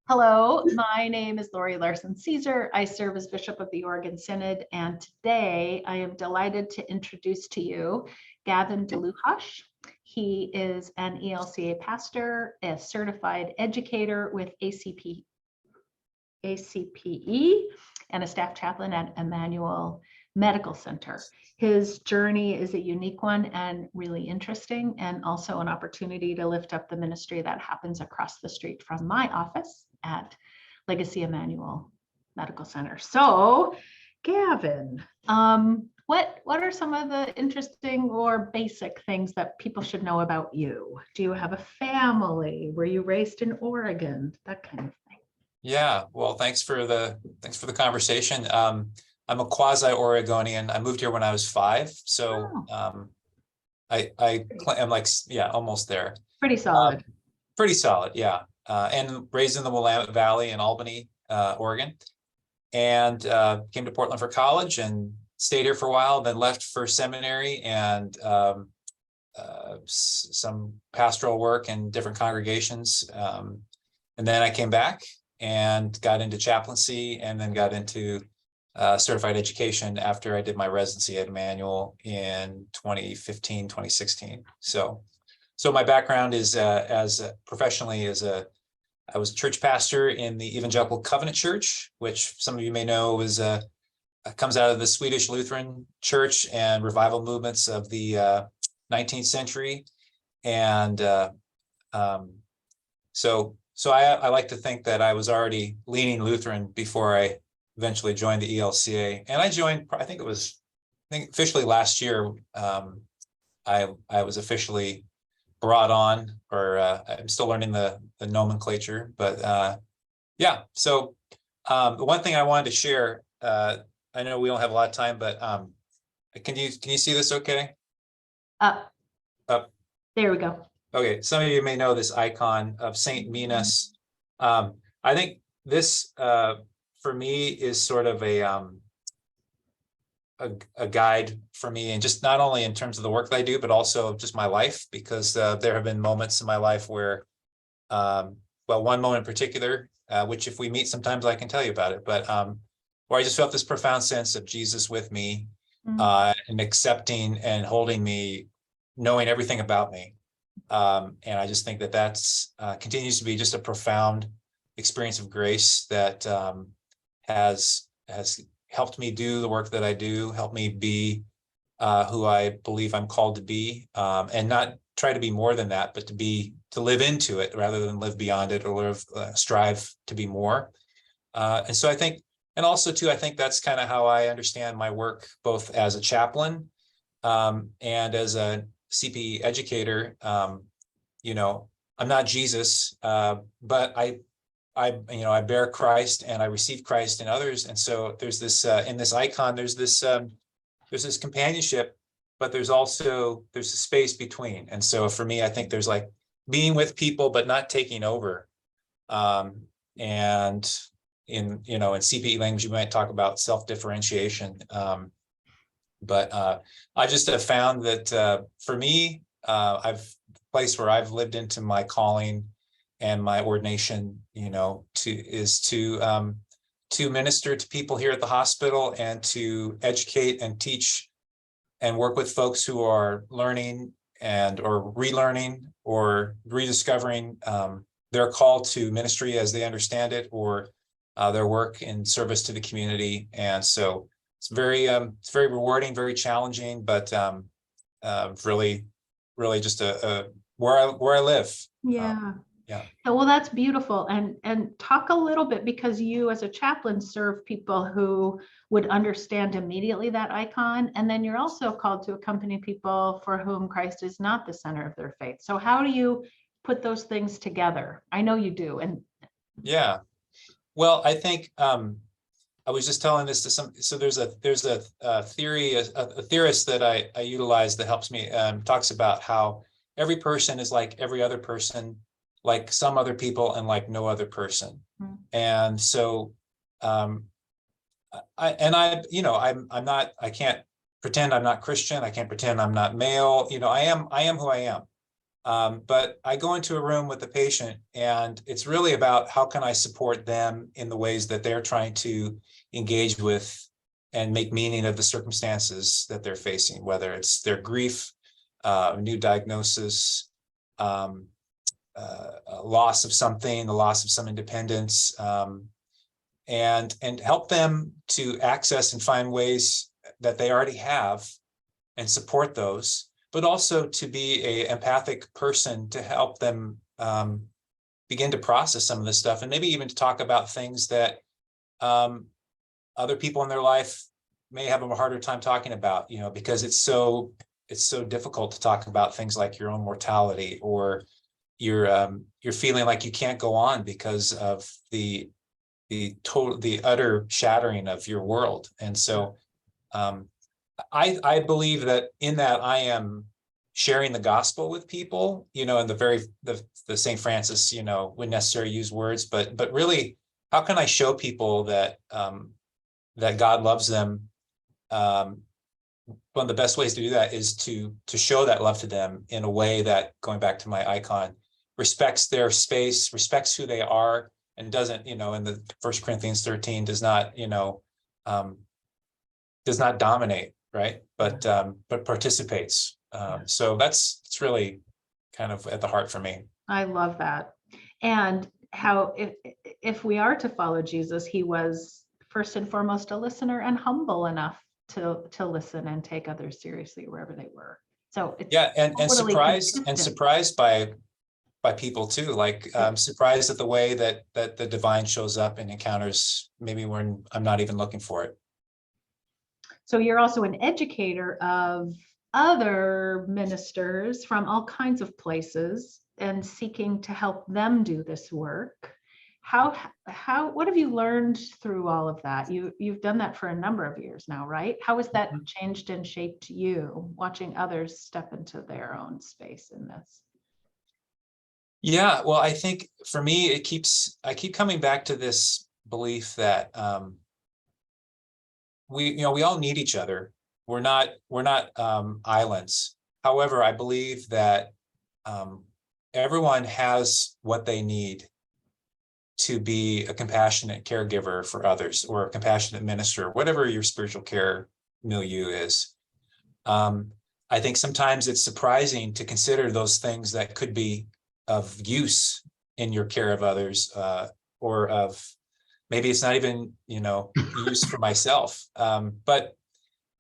Hello, my name is Laurie Larson-Caesar. I serve as Bishop of the Oregon Synod, and today I am delighted to introduce to you Gavin Dluehosh. He is an ELCA pastor, a certified educator with ACPE, and a staff chaplain at Emanuel Medical Center. His journey is a unique one and really interesting, and also an opportunity to lift up the ministry that happens across the street from my office at Legacy Emanuel Medical Center. So, Gavin, what are some of the interesting or basic things that people should know about you? Do you have a family? Were you raised in Oregon? That kind of thing. Yeah, well, thanks for the conversation. I'm a quasi-Oregonian. I moved here when I was 5, so I am almost there. Pretty solid. Pretty solid, yeah. And raised in the Willamette Valley in Albany, Oregon, and came to Portland for college and stayed here for a while. Then left for seminary and some pastoral work in different congregations, and then I came back and got into chaplaincy, and then got into certified education after I did my residency at Emanuel in 2015, 2016. So my background is professionally I was church pastor in the Evangelical Covenant Church, which some of you may know comes out of the Swedish Lutheran Church and revival movements of the 19th century. And so I like to think that I was already leaning Lutheran before I eventually joined the ELCA. And I joined, I think officially last year, I was officially brought on, or I'm still learning the nomenclature, but yeah. So the one thing I wanted to share, I know we don't have a lot of time, but can you see this okay? Up. There we go. Okay, some of you may know this icon of Saint Minas. I think this, for me, is sort of a guide for me, and just not only in terms of the work that I do, but also just my life, because there have been moments in my life where, well, one moment in particular, which if we meet sometimes I can tell you about it, but where I just felt this profound sense of Jesus with me, and accepting and holding me, knowing everything about me. And I just think that that's continues to be just a profound experience of grace that has helped me do the work that I do, helped me be who I believe I'm called to be, and not try to be more than that, but to live into it rather than live beyond it, or strive to be more. And so I think, and also too, I think that's kind of how I understand my work, both as a chaplain and as a CPE educator. I'm not Jesus, but I bear Christ, and I receive Christ in others. And so there's this in this icon, there's this companionship, but there's a space between. And so for me, I think there's like being with people, but not taking over. And in CPE language, you might talk about self-differentiation. But I just have found that for me, place where I've lived into my calling and my ordination, to minister to people here at the hospital, and to educate and teach and work with folks who are learning or relearning or rediscovering their call to ministry as they understand it, or their work in service to the community. And so it's very rewarding, very challenging, but really just where I live. Yeah. Yeah. Well, that's beautiful. And talk a little bit, because you as a chaplain serve people who would understand immediately that icon. And then you're also called to accompany people for whom Christ is not the center of their faith. So how do you put those things together? I know you do. And yeah. Well, I think I was just telling this to so there's a theory, a theorist that I utilize that helps me, talks about how every person is like every other person, like some other people, and like no other person. And so I'm not, I can't pretend I'm not Christian. I can't pretend I'm not male. I am who I am. But I go into a room with the patient, and it's really about how can I support them in the ways that they're trying to engage with and make meaning of the circumstances that they're facing, whether it's their grief, new diagnosis, loss of something, the loss of some independence, and help them to access and find ways that they already have and support those, but also to be a empathic person to help them begin to process some of this stuff, and maybe even to talk about things that other people in their life may have a harder time talking about, because it's so difficult to talk about things like your own mortality, or you're feeling like you can't go on because of the utter shattering of your world. And so I believe that in that I am sharing the gospel with people, and the St. Francis, when necessary, use words, but really, how can I show people that that God loves them? One of the best ways to do that is to show that love to them in a way that, going back to my icon, respects their space, respects who they are, and doesn't, in the 1 Corinthians 13 does not dominate, right? But participates. So it's really kind of at the heart for me. I love that. And how if we are to follow Jesus, he was first and foremost a listener and humble enough to listen and take others seriously wherever they were. So it's and totally surprised by people too, like surprised at the way that the divine shows up in encounters, maybe when I'm not even looking for it. So you're also an educator of other ministers from all kinds of places and seeking to help them do this work. What have you learned through all of that? You've done that for a number of years now, right? How has that changed and shaped you, watching others step into their own space in this? Yeah, well, I think for me, I keep coming back to this belief that we all need each other. We're not islands. However, I believe that everyone has what they need to be a compassionate caregiver for others, or a compassionate minister, whatever your spiritual care milieu is. I think sometimes it's surprising to consider those things that could be of use in your care of others, or of maybe it's not even use for myself. So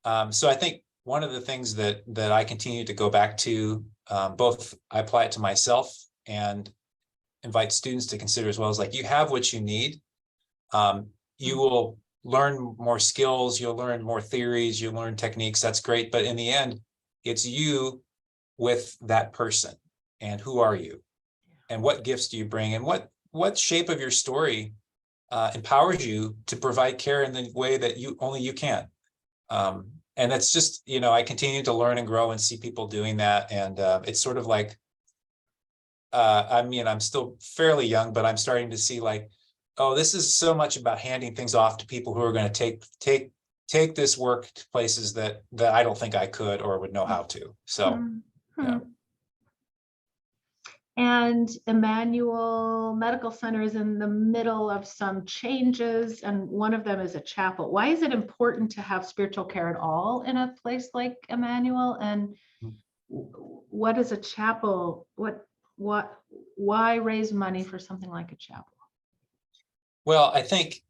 I think one of the things that I continue to go back to, both I apply it to myself and invite students to consider as well, is like, you have what you need. You will learn more skills, you'll learn more theories, you'll learn techniques. That's great, but in the end, it's you with that person. And who are you? And what gifts do you bring? And what shape of your story empowers you to provide care in the way that only you can? And that's just, I continue to learn and grow and see people doing that. And it's sort of like, I'm still fairly young, but I'm starting to see like, oh, this is so much about handing things off to people who are going to take this work to places that I don't think I could or would know how to. So, yeah. And Emanuel Medical Center is in the middle of some changes, and one of them is a chapel. Why is it important to have spiritual care at all in a place like Emanuel? And what is a chapel? Why raise money for something like a chapel? Well, I think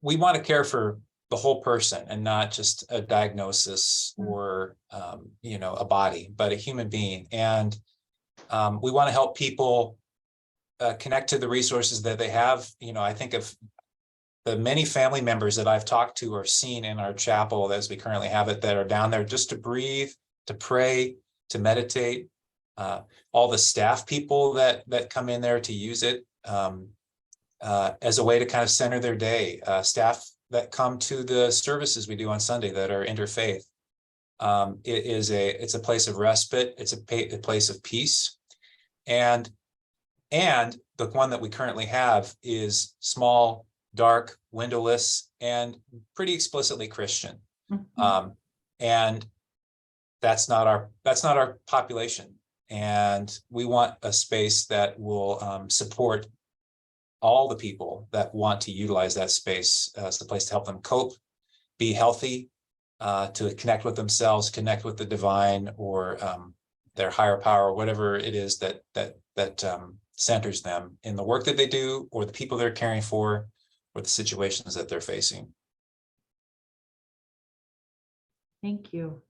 we want to care for the whole person and not just a diagnosis or a body, but a human being. And we want to help people connect to the resources that they have. I think of the many family members that I've talked to or seen in our chapel as we currently have it, that are down there just to breathe, to pray, to meditate. All the staff people that come in there to use it as a way to kind of center their day. Staff that come to the services we do on Sunday that are interfaith. It's a place of respite. It's a place of peace. And the one that we currently have is small, dark, windowless, and pretty explicitly Christian. And that's not our population. And we want a space that will support all the people that want to utilize that space as a place to help them cope, be healthy, to connect with themselves, connect with the divine, or their higher power, whatever it is that centers them in the work that they do, or the people they're caring for, or the situations that they're facing. Thank you.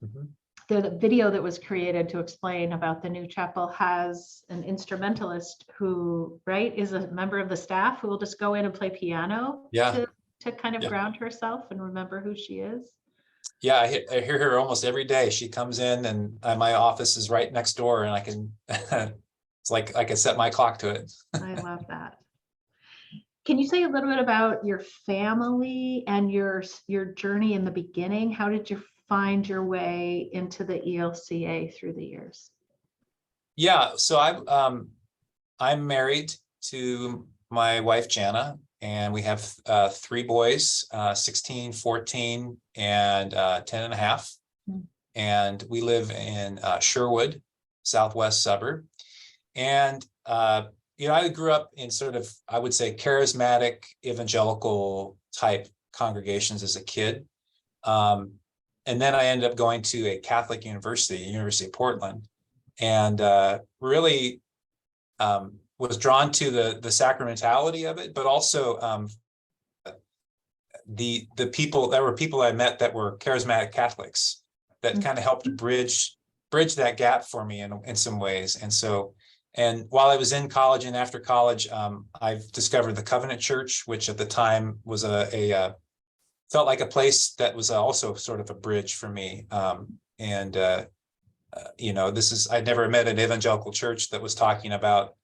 Mm-hmm. The video that was created to explain about the new chapel has an instrumentalist who, right, is a member of the staff who will just go in and play piano to kind of ground herself and remember who she is. Yeah, I hear her almost every day. She comes in, and my office is right next door, and I can it's like I can set my clock to it. I love that. Can you say a little bit about your family and your journey in the beginning? How did you find your way into the ELCA through the years? Yeah, so I'm married to my wife Jana, and we have 3 boys, 16, 14, and 10 and a half. Mm-hmm. And we live in Sherwood, southwest suburb. And I grew up in sort of, I would say, charismatic evangelical type congregations as a kid. And then I ended up going to a Catholic university, University of Portland, and really was drawn to the sacramentality of it, but also the people. There were people I met that were charismatic Catholics that kind of helped bridge that gap for me in some ways. And so, and while I was in college and after college, I've discovered the Covenant Church, which at the time was felt like a place that was also sort of a bridge for me. I'd never met an evangelical church that was talking about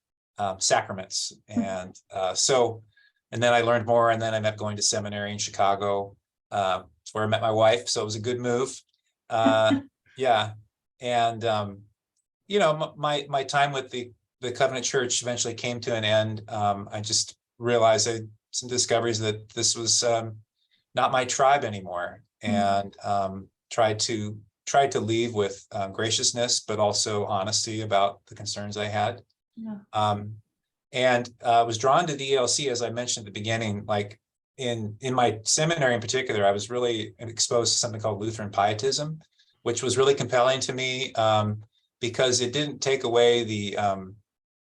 sacraments. And and then I learned more, and then I ended up going to seminary in Chicago. It's where I met my wife. So it was a good move. Yeah. And, my time with the Covenant Church eventually came to an end. I just realized I had some discoveries that this was not my tribe anymore, and tried to leave with graciousness, but also honesty about the concerns I had. Yeah. And was drawn to the ELC, as I mentioned at the beginning. Like in my seminary in particular, I was really exposed to something called Lutheran pietism, which was really compelling to me because it didn't take away the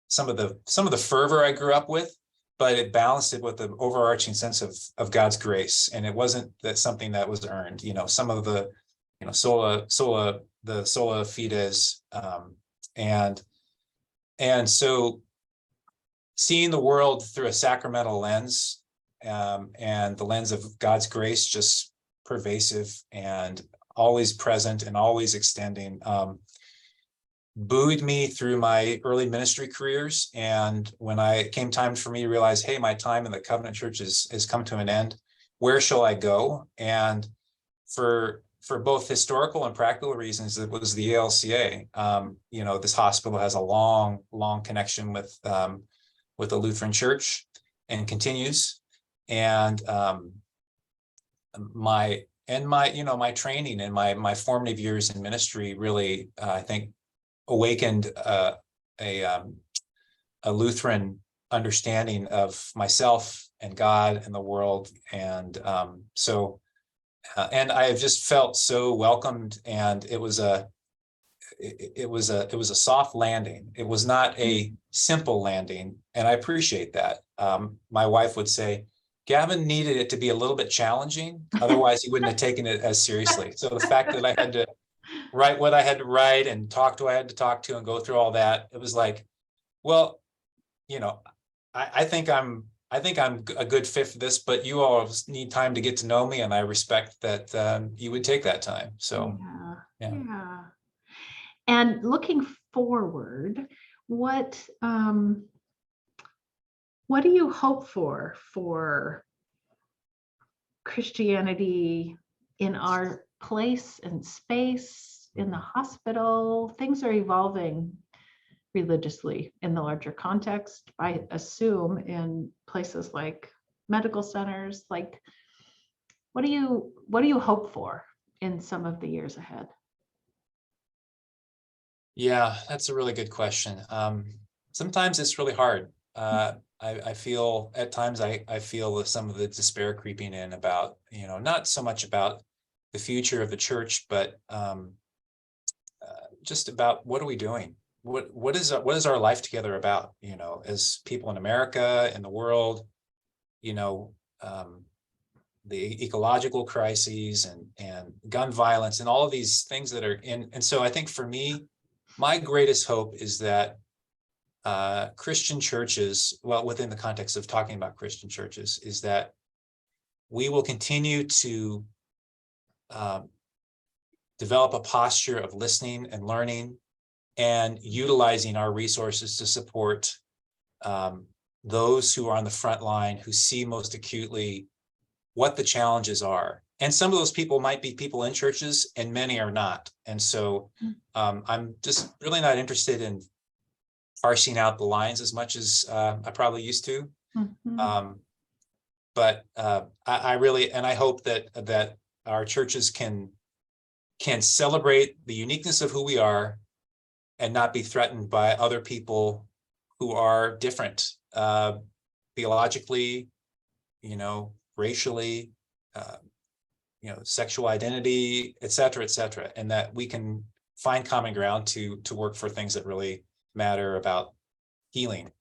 some of the fervor I grew up with, but it balanced it with the overarching sense of God's grace. And it wasn't that something that was earned. Some of the sola fides, and so seeing the world through a sacramental lens, and the lens of God's grace, just pervasive and always present and always extending, buoyed me through my early ministry careers. And when it came time for me to realize, hey, my time in the Covenant Church has come to an end, where shall I go? And for both historical and practical reasons, it was the ELCA. This hospital has a long connection with the Lutheran Church and continues. And my training and my formative years in ministry really, I think, awakened a Lutheran understanding of myself and God and the world. And and I have just felt so welcomed, and it was a soft landing. It was not a simple landing, and I appreciate that. My wife would say, Gavin needed it to be a little bit challenging, otherwise he wouldn't have taken it as seriously. So the fact that I had to write what I had to write and talk to who I had to talk to and go through all that, it was like, well, I think I'm a good fit for this, but you all need time to get to know me, and I respect that you would take that time. So yeah. And looking forward, what do you hope for Christianity in our place and space in the hospital? Things are evolving religiously in the larger context, I assume, in places like medical centers. Like, what do you hope for in some of the years ahead? Yeah, that's a really good question. Sometimes it's really hard. I feel at times I feel some of the despair creeping in about, not so much about the future of the church, but just about what are we doing? What is our life together about? As people in America, in the world, you know, um, the ecological crises and gun violence and all of these things that are in. And so I think for me, my greatest hope is that Christian churches, well, within the context of talking about Christian churches, is that we will continue to develop a posture of listening and learning and utilizing our resources to support those who are on the front line, who see most acutely what the challenges are. And some of those people might be people in churches and many are not. And so I'm just really not interested in parsing out the lines as much as I probably used to. But I really, and I hope that our churches can celebrate the uniqueness of who we are and not be threatened by other people who are different, theologically, racially, sexual identity, et cetera, and that we can find common ground to work for things that really matter about healing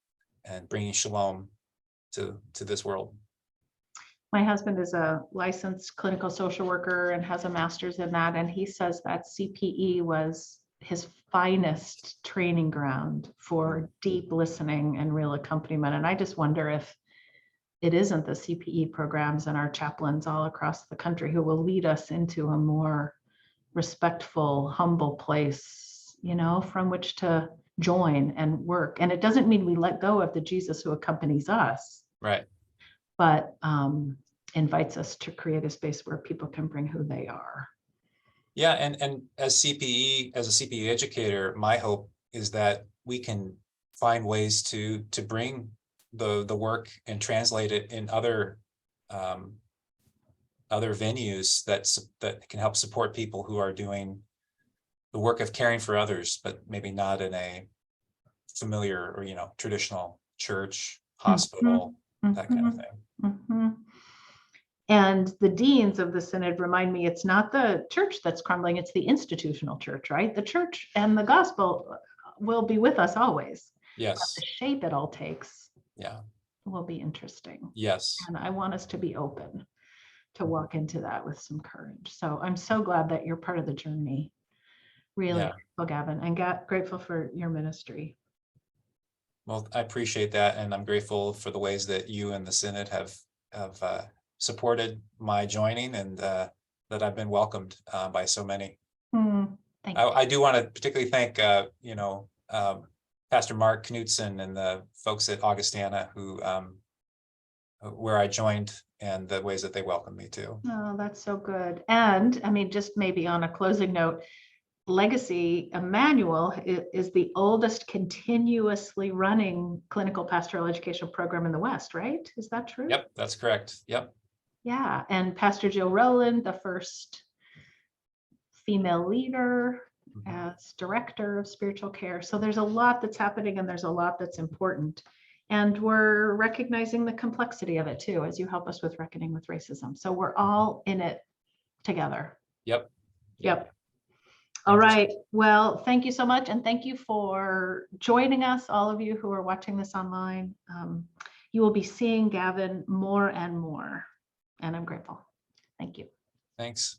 and bringing shalom to this world. My husband is a licensed clinical social worker and has a master's in that, and he says that CPE was his finest training ground for deep listening and real accompaniment. And I just wonder if it isn't the CPE programs and our chaplains all across the country who will lead us into a more respectful, humble place, from which to join and work. And it doesn't mean we let go of the Jesus who accompanies us. Right. But invites us to create a space where people can bring who they are. Yeah, and as a CPE educator, my hope is that we can find ways to bring the work and translate it in other venues that can help support people who are doing the work of caring for others, but maybe not in a familiar or traditional church, hospital, that kind of thing. And the deans of the synod remind me it's not the church that's crumbling, it's the institutional church, right? The church and the gospel will be with us always. Yes. But the shape it all takes will be interesting. Yes. And I want us to be open to walk into that with some courage. So I'm so glad that you're part of the journey. Really grateful, Gavin, and grateful for your ministry. Well, I appreciate that. And I'm grateful for the ways that you and the synod have supported my joining and that I've been welcomed by so many. Thank you. I do want to particularly thank, Pastor Mark Knudsen and the folks at Augustana where I joined and the ways that they welcomed me too. Oh, that's so good. And I mean, just maybe on a closing note, Legacy Emanuel is the oldest continuously running clinical pastoral educational program in the West, right? Is that true? Yep, that's correct. Yep. Yeah, and Pastor Jill Rowland, the first female leader as director of spiritual care. So there's a lot that's happening and there's a lot that's important. And we're recognizing the complexity of it too, as you help us with reckoning with racism. So we're all in it together. Yep. All right. Well, thank you so much. And thank you for joining us, all of you who are watching this online. You will be seeing Gavin more and more, and I'm grateful. Thank you. Thanks.